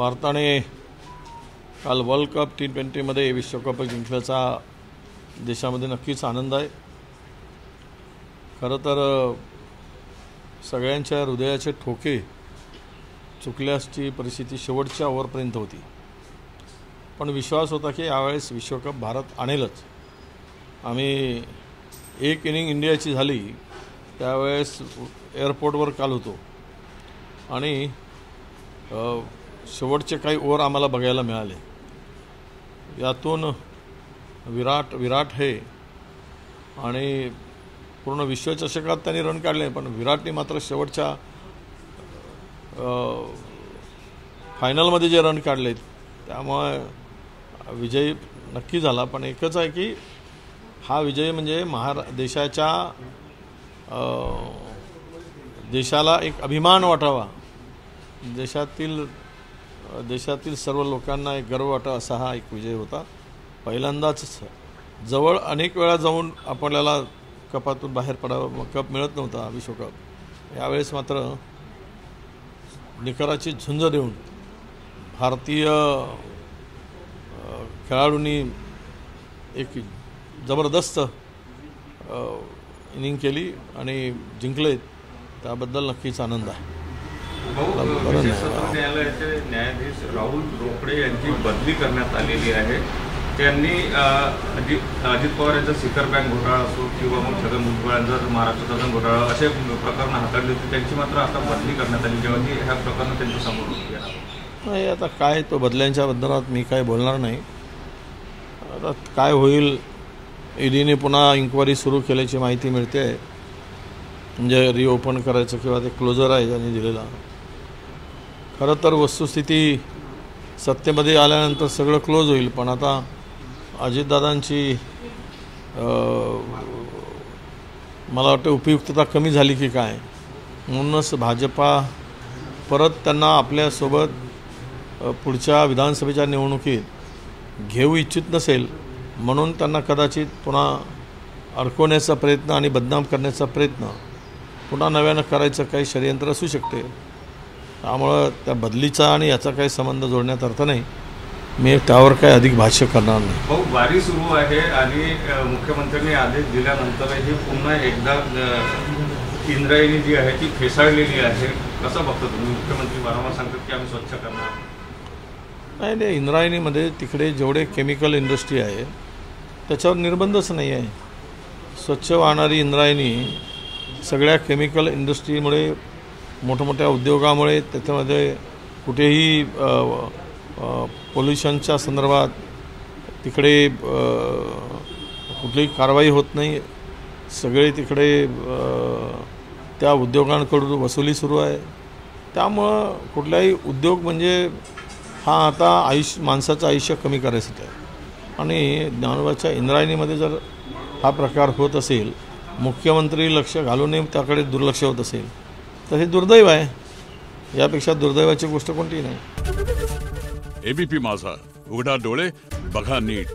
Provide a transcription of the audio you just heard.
भारताने काल world cup T20मध्ये विश्वकप जिंकल्याचा देशामध्ये नक्कीच आनंद आहे। खरं तर सगळ्यांच्या हृदयाचे ठोके चुकल्याची परिस्थिती शेवटच्या ओव्हरपर्यंत होती, पण विश्वास होता की यावेळेस विश्वकप भारत आणेलच। आम्ही एक इनिंग इंडियाची झाली त्यावेळेस एअरपोर्टवर काल होतो आणि शेवटचे काही ओव्हर आम्हाला बघायला मिळाले। यातून विराट हे आणि पूर्ण विश्वचषकात त्यांनी रन काढले, पण विराटने मात्र शेवटच्या फायनलमध्ये जे रन काढले त्यामुळे विजय नक्की झाला। पण एकच आहे की हा विजय म्हणजे देशाला एक अभिमान वाटावा, देशातील सर्व लोकांना एक गर्व वाटावा असा हा एक विजय होता। पहिल्यांदाच जवळ अनेक वेळा जाऊन आपल्याला कपातून बाहेर पडावं, कप मिळत नव्हता विश्वकप। यावेळेस मात्र निकराची झुंज देऊन भारतीय खेळाडूंनी एक जबरदस्त इनिंग केली आणि जिंकले, त्याबद्दल नक्कीच आनंद आहे। विशेष सत्र न्यायालयाचे न्यायाधीश राहुल रोकडे यांची बदली करण्यात आलेली आहे। त्यांनी अजित पवार यांचा सिकर बँक घोटाळा असो किंवा मग छगन भुजबळ यांचा महाराष्ट्र शासन घोटाळा असे प्रकरण हाताळली होती, त्यांची मात्र आता बदली करण्यात आली, जेव्हा की ह्या प्रकरण त्यांच्या समोर नाही। आता काय तो बदल्यांच्या बद्दलात मी काय बोलणार नाही। आता काय होईल, ईडीने पुन्हा इन्क्वायरी सुरू केल्याची माहिती मिळते आहे, म्हणजे रिओपन करायचं किंवा ते क्लोजर आहे ज्यांनी दिलेला। खरं तर वस्तुस्थिती सत्तेमध्ये आल्यानंतर सगळं क्लोज होईल, पण आता अजितदादांची मला वाटतं उपयुक्तता कमी झाली की काय, म्हणूनच भाजपा परत त्यांना आपल्यासोबत पुढच्या विधानसभेच्या निवडणुकीत घेऊ इच्छित नसेल, म्हणून त्यांना कदाचित पुन्हा अडकवण्याचा प्रयत्न आणि बदनाम करण्याचा प्रयत्न पुन्हा नव्यानं करायचं काही षडयंत्र असू शकते। त्यामुळं त्या बदलीचा आणि याचा काही संबंध जोडण्यात अर्थ नाही, मी त्यावर काही अधिक भाष्य करणार नाही। भाऊ, वारी सुरू आहे आणि मुख्यमंत्र्यांनी आदेश दिल्यानंतरही पुन्हा एकदा इंद्रायणी जी आहे ती फेसाळलेली आहे, कसं बघता तुम्ही? मुख्यमंत्री वारंवार सांगतात की आम्ही स्वच्छ करणार। नाही, इंद्रायणीमध्ये तिकडे जेवढे केमिकल इंडस्ट्री आहे त्याच्यावर निर्बंधच नाही आहे। स्वच्छ वाहणारी इंद्रायणी सगळ्या केमिकल इंडस्ट्रीमुळे, मोठमोठ्या उद्योगामुळे त्याच्यामध्ये कुठेही पोल्युशनच्या संदर्भात तिकडे कुठलीही कारवाई होत नाही। सगळे तिकडे त्या उद्योगांकडून वसुली सुरू आहे। त्यामुळं कुठलाही उद्योग म्हणजे हा आता माणसाचं आयुष्य कमी करायसाठी आहे, आणि ज्ञानोबाच्या इंद्रायणीमध्ये जर हा प्रकार होत असेल, मुख्यमंत्री लक्ष घालूनही त्याकडे दुर्लक्ष होत असेल तर हे दुर्दैव आहे। यापेक्षा दुर्दैवाची गोष्ट कोणतीही नाही। एबीपी माझा, उघडा डोळे बघा नीट।